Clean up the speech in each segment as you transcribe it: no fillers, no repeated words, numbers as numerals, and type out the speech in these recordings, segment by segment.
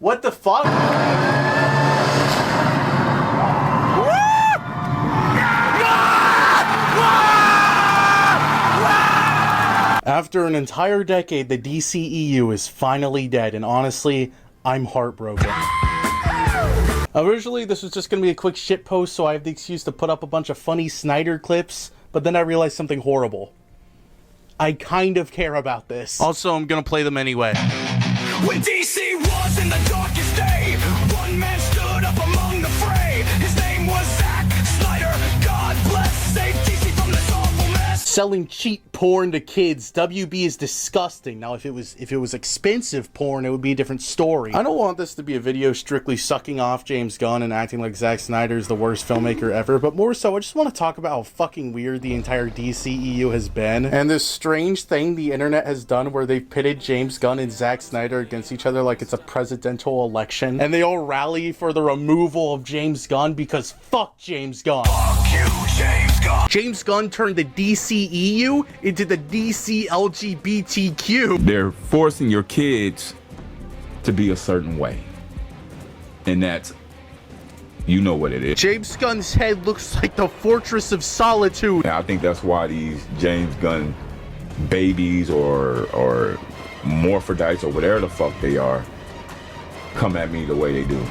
What the fuck? After an entire decade, the DCEU is finally dead, and honestly, I'm heartbroken. Originally, this was just gonna be a quick shitpost, so I have the excuse to put up a bunch of funny Snyder clips, but then I realized something horrible. I kind of care about this. Also, I'm gonna play them anyway. When DC was in the darkest day, one man stood up among the fray. His name was Snyder. God bless, save DC from this awful mess. Selling cheap porn to kids. WB is disgusting. Now, if it was expensive porn, it would be a different story. I don't want this to be a video strictly sucking off James Gunn and acting like Zack Snyder is the worst filmmaker ever, but more so, I just want to talk about how fucking weird the entire DCEU has been, and this strange thing the internet has done where they've pitted James Gunn and Zack Snyder against each other like it's a presidential election, and they all rally for the removal of James Gunn because fuck James Gunn. Fuck you, James Gunn. James Gunn turned the DCEU into the DC LGBTQ. They're forcing your kids to be a certain way. And that's, you know what it is. James Gunn's head looks like the Fortress of Solitude. And I think that's why these James Gunn babies or morphodites or whatever the fuck they are come at me the way they do.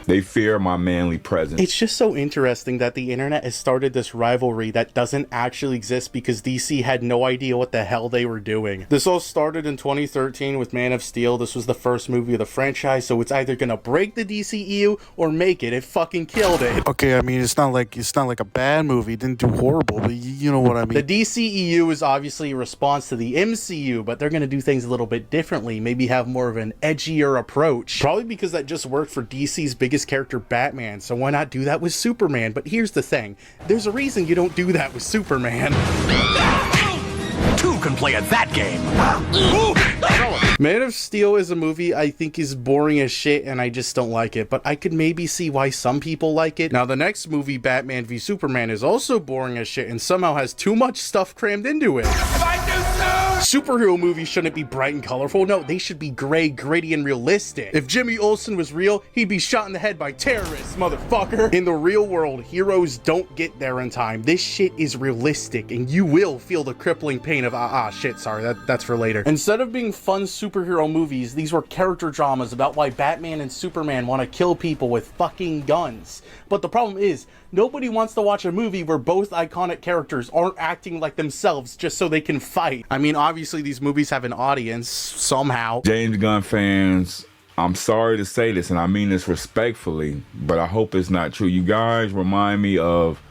They fear my manly presence. It's just so interesting that the internet has started this rivalry that doesn't actually exist because DC had no idea what the hell they were doing. This all started in 2013 with Man of Steel. This was the first movie of the franchise, so it's either gonna break the DCEU or make it. It fucking killed it. Okay, I mean, it's not like a bad movie. It didn't do horrible, but you know what I mean. The DCEU is obviously a response to the MCU, but they're gonna do things a little bit differently, maybe have more of an edgier approach. Probably because that just worked for DC's biggest character, Batman, so why not do that with Superman? But here's the thing, there's a reason you don't do that with Superman. Two can play at that game. Man of Steel is a movie I think is boring as shit and I just don't like it, but I could maybe see why some people like it. Now the next movie, Batman v Superman, is also boring as shit and somehow has too much stuff crammed into it. Superhero movies shouldn't be bright and colorful. No, they should be gray, gritty, and realistic. If Jimmy Olsen was real, he'd be shot in the head by terrorists, motherfucker. In the real world, heroes don't get there in time. This shit is realistic, and you will feel the crippling pain of shit, sorry, that's for later. Instead of being fun superhero movies, these were character dramas about why Batman and Superman want to kill people with fucking guns. But the problem is, nobody wants to watch a movie where both iconic characters aren't acting like themselves just so they can fight. I mean, obviously these movies have an audience, somehow. James Gunn fans, I'm sorry to say this, and I mean this respectfully, but I hope it's not true. You guys remind me of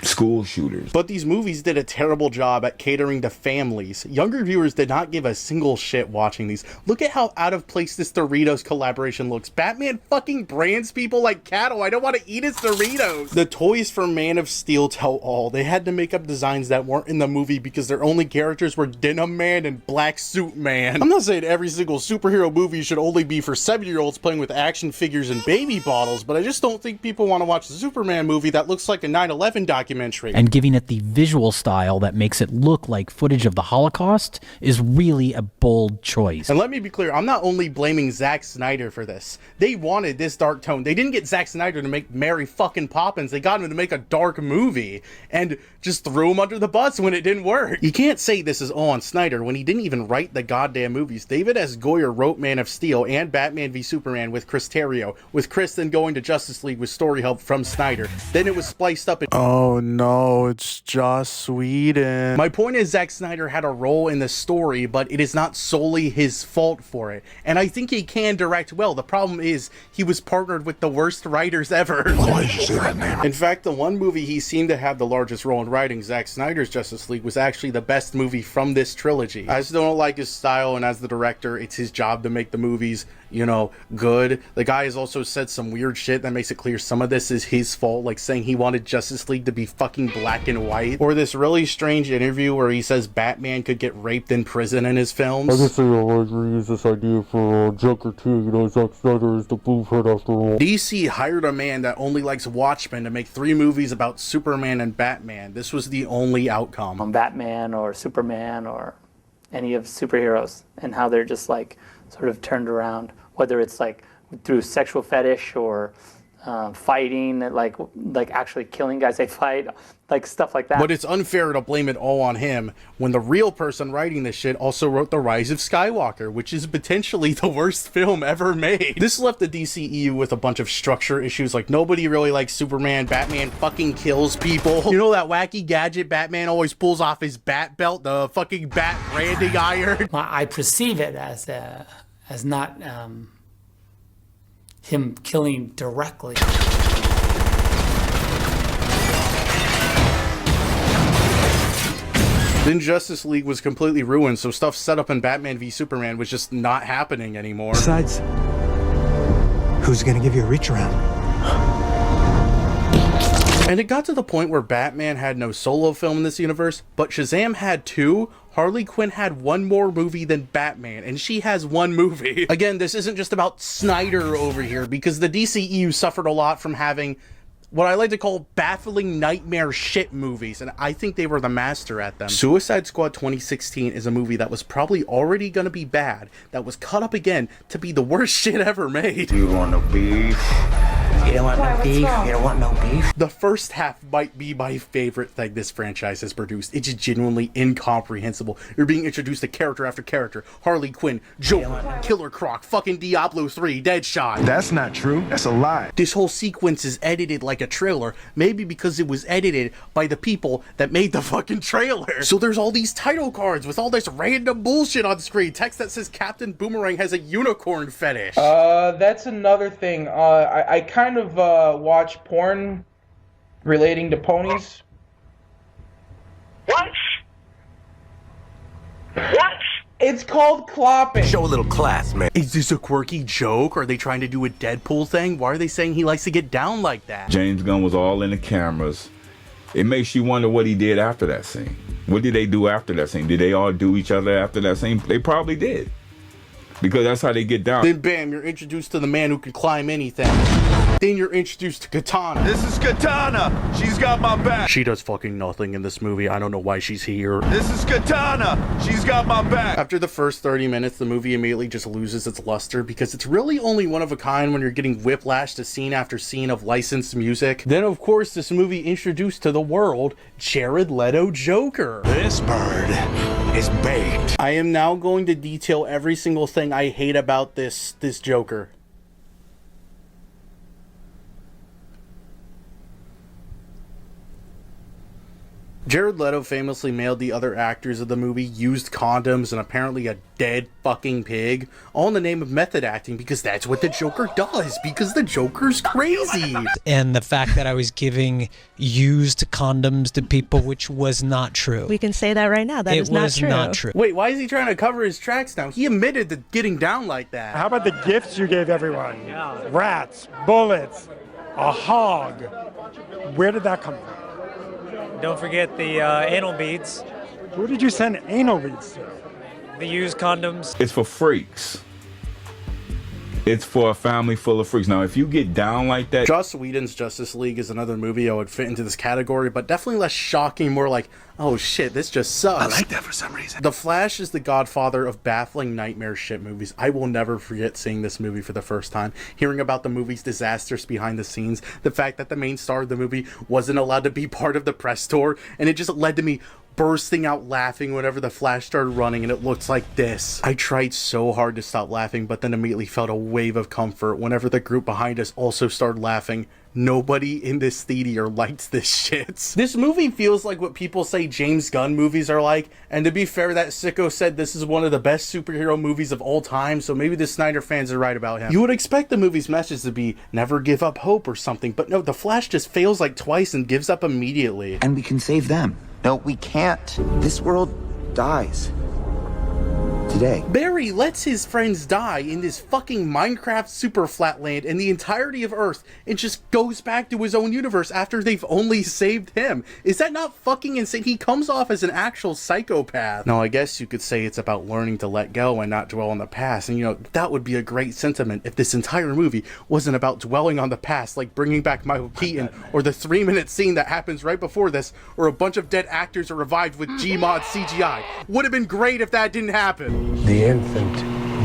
school shooters. But these movies did a terrible job at catering to families. Younger viewers did not give a single shit watching these. Look at how out of place this Doritos collaboration looks. Batman fucking brands people like cattle. I don't want to eat his Doritos. The toys for Man of Steel tell all. They had to make up designs that weren't in the movie because their only characters were Denim Man and Black Suit Man. I'm not saying every single superhero movie should only be for 7-year-olds playing with action figures and baby bottles, but I just don't think people want to watch a Superman movie that looks like a 9/11 documentary. And giving it the visual style that makes it look like footage of the Holocaust is really a bold choice. And let me be clear, I'm not only blaming Zack Snyder for this. They wanted this dark tone. They didn't get Zack Snyder to make Mary fucking Poppins. They got him to make a dark movie and just threw him under the bus when it didn't work. You can't say this is all on Snyder when he didn't even write the goddamn movies. David S. Goyer wrote Man of Steel and Batman v Superman with Chris Terrio, with Chris then going to Justice League with story help from Snyder. Then it was spliced up in... Oh no, it's Joss Whedon. My point is Zack Snyder had a role in the story, but it is not solely his fault for it. And I think he can direct well. The problem is he was partnered with the worst writers ever. Why did you say that name? In fact, the one movie he seemed to have the largest role in writing, Zack Snyder's Justice League, was actually the best movie from this trilogy. I still don't like his style, and as the director, it's his job to make the movies, you know, good. The guy has also said some weird shit that makes it clear some of this is his fault, like saying he wanted Justice League to be fucking black and white, or this really strange interview where he says Batman could get raped in prison in his films. I guess they always reuse this idea for Joker 2, you know, Zack Snyder is the blueprint after all. DC hired a man that only likes Watchmen to make 3 movies about Superman and Batman. This was the only outcome. On Batman or Superman or any of superheroes and how they're just like sort of turned around whether it's like through sexual fetish or fighting, like actually killing guys they fight, like stuff like that. But it's unfair to blame it all on him when the real person writing this shit also wrote The Rise of Skywalker, which is potentially the worst film ever made. This left the DCEU with a bunch of structure issues, like nobody really likes Superman. Batman fucking kills people. You know that wacky gadget Batman always pulls off his bat belt, the fucking bat branding iron? I perceive it as not him killing directly. Then Justice League was completely ruined, so stuff set up in Batman v Superman was just not happening anymore. Besides, who's gonna give you a reach around? And it got to the point where Batman had no solo film in this universe, but Shazam had 2. Harley Quinn had 1 more movie than Batman, and she has 1 movie. Again, this isn't just about Snyder over here, because the DCEU suffered a lot from having what I like to call baffling nightmare shit movies, and I think they were the master at them. Suicide Squad 2016 is a movie that was probably already gonna be bad, that was cut up again to be the worst shit ever made. You want no beef? You don't want no beef? You don't want no beef? The first half might be my favorite thing this franchise has produced. It's genuinely incomprehensible. You're being introduced to character after character. Harley Quinn, Joker, Killer Croc, fucking Diablo 3, Deadshot. That's not true. That's a lie. This whole sequence is edited like a trailer, maybe because it was edited by the people that made the fucking trailer. So there's all these title cards with all this random bullshit on screen. Text that says Captain Boomerang has a unicorn fetish. That's another thing. I kind of watch porn relating to ponies. What? What? It's called clopping. Show a little class, man. Is this a quirky joke? Are they trying to do a Deadpool thing? Why are they saying he likes to get down like that? James Gunn was all in the cameras. It makes you wonder what he did after that scene. What did they do after that scene? Did they all do each other after that scene? They probably did. Because that's how they get down. Then bam, you're introduced to the man who can climb anything. Then you're introduced to Katana. This is Katana. She's got my back. She does fucking nothing in this movie. I don't know why she's here. This is Katana. She's got my back. After the first 30 minutes, the movie immediately just loses its luster because it's really only one of a kind when you're getting whiplashed to scene after scene of licensed music. Then, of course, this movie introduced to the world Jared Leto Joker. This bird is baked. I am now going to detail every single thing I hate about this Joker. Jared Leto famously mailed the other actors of the movie used condoms and apparently a dead fucking pig, all in the name of method acting, because that's what the Joker does, because the Joker's crazy. And the fact that I was giving used condoms to people, which was not true. We can say that right now. That is not true. It was not true. Wait, why is he trying to cover his tracks now? He admitted to getting down like that. How about the gifts you gave everyone? Rats, bullets, a hog. Where did that come from? Don't forget the anal beads, Who did you send anal beads to? the used condoms. It's for freaks. It's for a family full of freaks. Now, if you get down like that... Joss Whedon's Justice League is another movie I would fit into this category, but definitely less shocking, more like, oh shit, this just sucks. I like that for some reason. The Flash is the godfather of baffling nightmare shit movies. I will never forget seeing this movie for the first time, hearing about the movie's disastrous behind the scenes, the fact that the main star of the movie wasn't allowed to be part of the press tour, and it just led to me bursting out laughing whenever the Flash started running and it looks like this. I tried so hard to stop laughing, but then immediately felt a wave of comfort whenever the group behind us also started laughing. Nobody in this theater likes this shit. This movie feels like what people say James Gunn movies are like, and to be fair, that sicko said this is one of the best superhero movies of all time, so maybe the Snyder fans are right about him. You would expect the movie's message to be never give up hope or something, but no, the Flash just fails like twice and gives up immediately. And we can save them. No, we can't. This world dies. Today. Barry lets his friends die in this fucking Minecraft super flatland in the entirety of Earth and just goes back to his own universe after they've only saved him. Is that not fucking insane? He comes off as an actual psychopath. Now, I guess you could say it's about learning to let go and not dwell on the past, and you know, that would be a great sentiment if this entire movie wasn't about dwelling on the past, like bringing back Michael Keaton, or the 3-minute scene that happens right before this, or a bunch of dead actors are revived with Gmod CGI. Would have been great if that didn't happen. The infant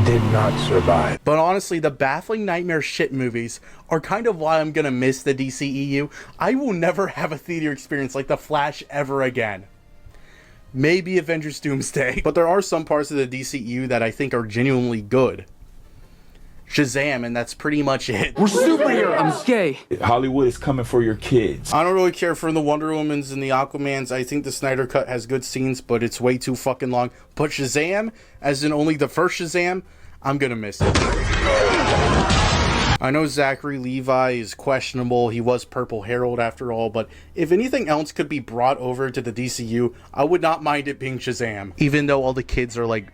did not survive. But honestly, the baffling nightmare shit movies are kind of why I'm gonna miss the DCEU. I will never have a theater experience like The Flash ever again. Maybe Avengers Doomsday. But there are some parts of the DCEU that I think are genuinely good. Shazam, and that's pretty much it. We're superheroes. I'm gay. Hollywood is coming for your kids. I don't really care for the Wonder Womans and the Aquamans. I think the Snyder Cut has good scenes, but it's way too fucking long. But Shazam, as in only the first Shazam, I'm gonna miss it. I know Zachary Levi is questionable. He was Purple Herald after all, but if anything else could be brought over to the DCU, I would not mind it being Shazam. Even though all the kids are like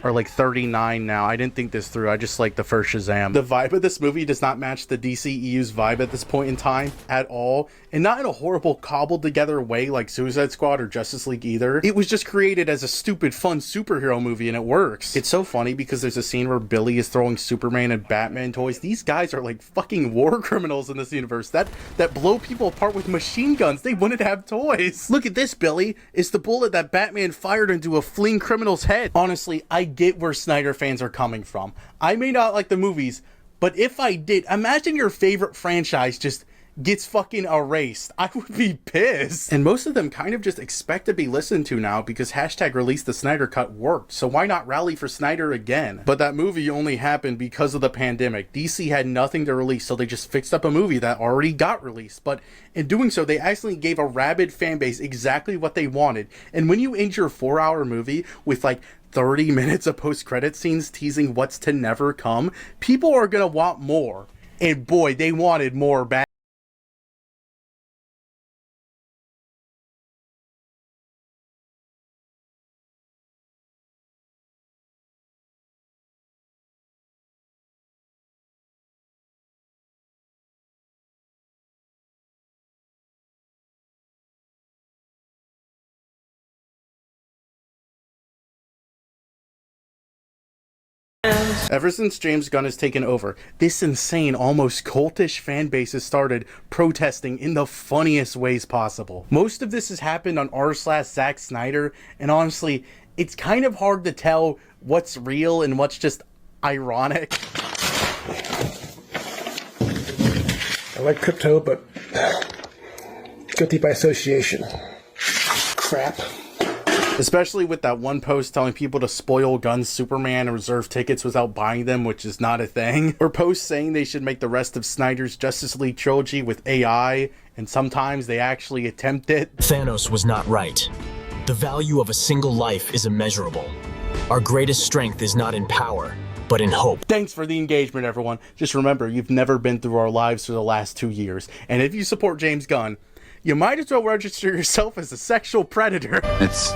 39 now. I didn't think this through. I just like the first Shazam. The vibe of this movie does not match the DCEU's vibe at this point in time at all, and not in a horrible cobbled together way like Suicide Squad or Justice League either. It was just created as a stupid fun superhero movie and it works. It's so funny because there's a scene where Billy is throwing Superman and Batman toys. These guys are like fucking war criminals in this universe that blow people apart with machine guns. They wouldn't have toys. Look at this, Billy. It's the bullet that Batman fired into a fleeing criminal's head. Honestly, I get where Snyder fans are coming from. I may not like the movies, but if I did, imagine your favorite franchise just gets fucking erased. I would be pissed. And most of them kind of just expect to be listened to now because hashtag release the Snyder Cut worked, so why not rally for Snyder again? But that movie only happened because of the pandemic. DC had nothing to release, so they just fixed up a movie that already got released. But in doing so, they actually gave a rabid fan base exactly what they wanted. And when you end your 4-hour movie with like 30 minutes of post-credit scenes teasing what's to never come, people are gonna want more. And boy, they wanted more back. Ever since James Gunn has taken over, this insane, almost cultish fan base has started protesting in the funniest ways possible. Most of this has happened on r/Zack Snyder, and honestly, it's kind of hard to tell what's real and what's just ironic. I like crypto, but guilty by association. Crap. Especially with that one post telling people to spoil Gunn's Superman and reserve tickets without buying them, which is not a thing. Or posts saying they should make the rest of Snyder's Justice League trilogy with AI, and sometimes they actually attempt it. Thanos was not right. The value of a single life is immeasurable. Our greatest strength is not in power, but in hope. Thanks for the engagement, everyone. Just remember, you've never been through our lives for the last 2 years. And if you support James Gunn, you might as well register yourself as a sexual predator. It's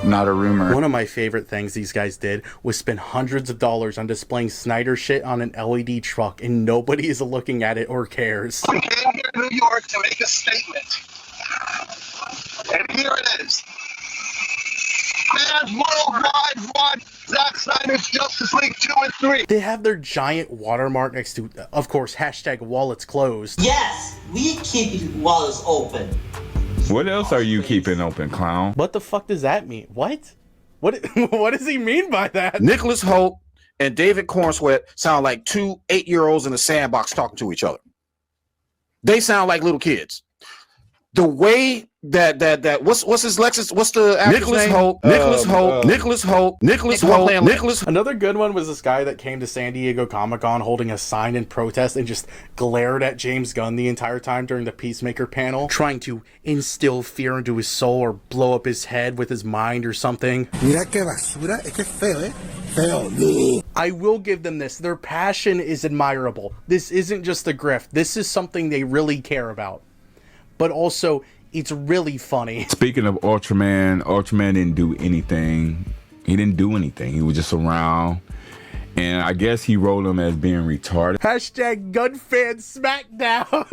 not a rumor. One of my favorite things these guys did was spend hundreds of dollars on displaying Snyder shit on an LED truck, and nobody is looking at it or cares. We came here to New York to make a statement. And here it is. Fans worldwide want Zack Snyder's Justice League 2 and 3. They have their giant watermark next to, of course, hashtag wallets closed. Yes, we keep wallets open. What else are you keeping open, clown? What the fuck does that mean? What What does he mean by that? Nicholas Holt and David Cornsweat sound like two 8-year-olds in a sandbox talking to each other. They sound like little kids. The way that what's his Lexus? What's the actor's name? Nicholas Holt. Another good one was this guy that came to San Diego Comic-Con holding a sign in protest and just glared at James Gunn the entire time during the Peacemaker panel, trying to instill fear into his soul or blow up his head with his mind or something. Mira qué basura, es que feo, Feo. I will give them this. Their passion is admirable. This isn't just a grift. This is something they really care about. But also, it's really funny. Speaking of Ultraman, Ultraman didn't do anything. He didn't do anything. He was just around. And I guess he wrote him as being retarded. Hashtag Gunn fan smackdown.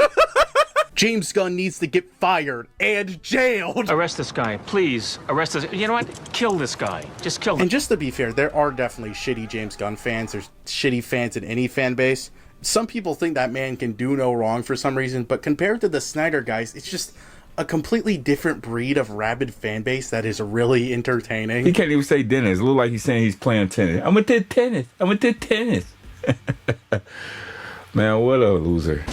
James Gunn needs to get fired and jailed. Arrest this guy, please. Arrest this. You know what? Kill this guy. Just kill him. And just to be fair, there are definitely shitty James Gunn fans. There's shitty fans in any fan base. Some people think that man can do no wrong for some reason, but compared to the Snyder guys, it's just a completely different breed of rabid fan base that is really entertaining. He can't even say Dennis. It looks like he's saying he's playing tennis. I'm gonna take tennis. I'm gonna take tennis. Man, what a loser.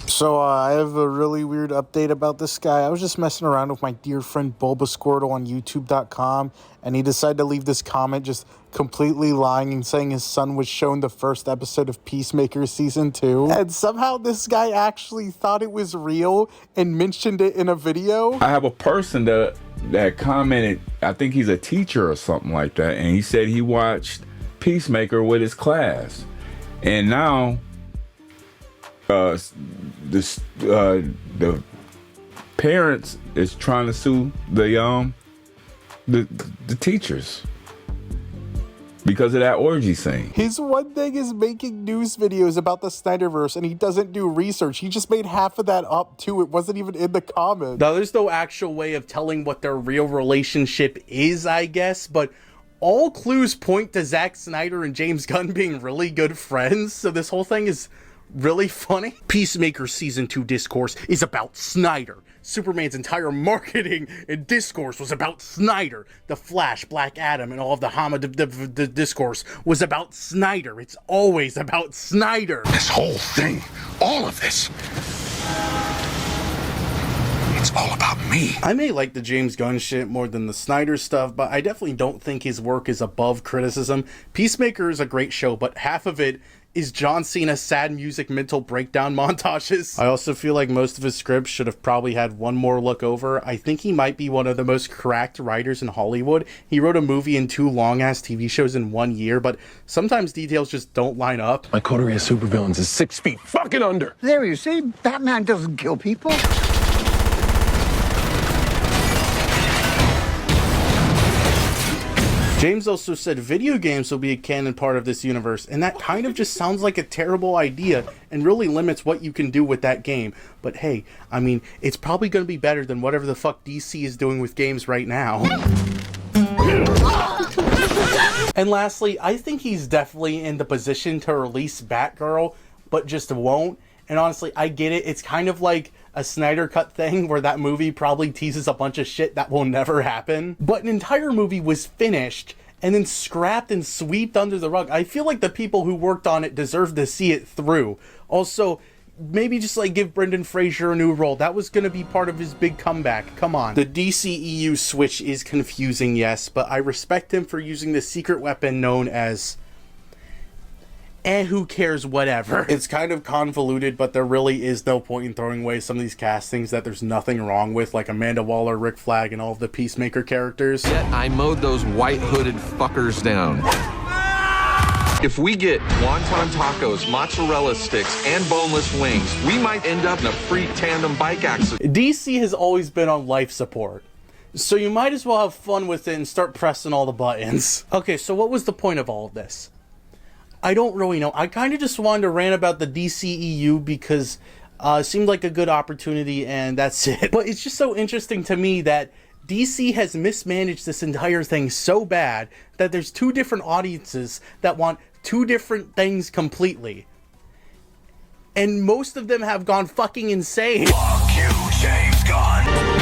So I have a really weird update about this guy. I was just messing around with my dear friend Bulbasquirtle on YouTube.com, and he decided to leave this comment just completely lying and saying his son was shown the first episode of Peacemaker Season 2. And somehow this guy actually thought it was real and mentioned it in a video. I have a person that commented, I think he's a teacher or something like that, and he said he watched Peacemaker with his class. And now the parents is trying to sue the teachers because of that orgy scene. His one thing is making news videos about the Snyderverse, and he doesn't do research. He just made half of that up too. It wasn't even in the comments. Now, there's no actual way of telling what their real relationship is, I guess, but all clues point to Zack Snyder and James Gunn being really good friends, so this whole thing is really funny. Peacemaker Season 2 discourse is about Snyder. Superman's entire marketing and discourse was about Snyder. The Flash, Black Adam, and all of the discourse was about Snyder. It's always about Snyder. This whole thing, all of this, it's all about me. I may like the James Gunn shit more than the Snyder stuff, but I definitely don't think his work is above criticism. Peacemaker is a great show, but half of it is John Cena's sad music mental breakdown montages. I also feel like most of his scripts should have probably had one more look over. I think he might be one of the most cracked writers in Hollywood. He wrote a movie and 2 long-ass TV shows in 1 year, but sometimes details just don't line up. My coterie of supervillains is 6 feet fucking under. There you see, Batman doesn't kill people. James also said video games will be a canon part of this universe, and that kind of just sounds like a terrible idea and really limits what you can do with that game. But hey, I mean, it's probably going to be better than whatever the fuck DC is doing with games right now. And lastly, I think he's definitely in the position to release Batgirl, but just won't. And honestly, I get it. It's kind of like a Snyder Cut thing where that movie probably teases a bunch of shit that will never happen. But an entire movie was finished and then scrapped and swept under the rug. I feel like the people who worked on it deserve to see it through. Also, maybe just like give Brendan Fraser a new role. That was going to be part of his big comeback. Come on. The DCEU switch is confusing, yes, but I respect him for using the secret weapon known as who cares, whatever. It's kind of convoluted, but there really is no point in throwing away some of these castings that there's nothing wrong with, like Amanda Waller, Rick Flag, and all of the Peacemaker characters. Yet I mowed those white hooded fuckers down. If we get wonton tacos, mozzarella sticks, and boneless wings, we might end up in a free tandem bike accident. DC has always been on life support, so you might as well have fun with it and start pressing all the buttons. Okay, so what was the point of all of this? I don't really know. I kind of just wanted to rant about the DCEU because it seemed like a good opportunity, and that's it. But it's just so interesting to me that DC has mismanaged this entire thing so bad that there's 2 different audiences that want 2 different things completely. And most of them have gone fucking insane. Fuck you, James Gunn.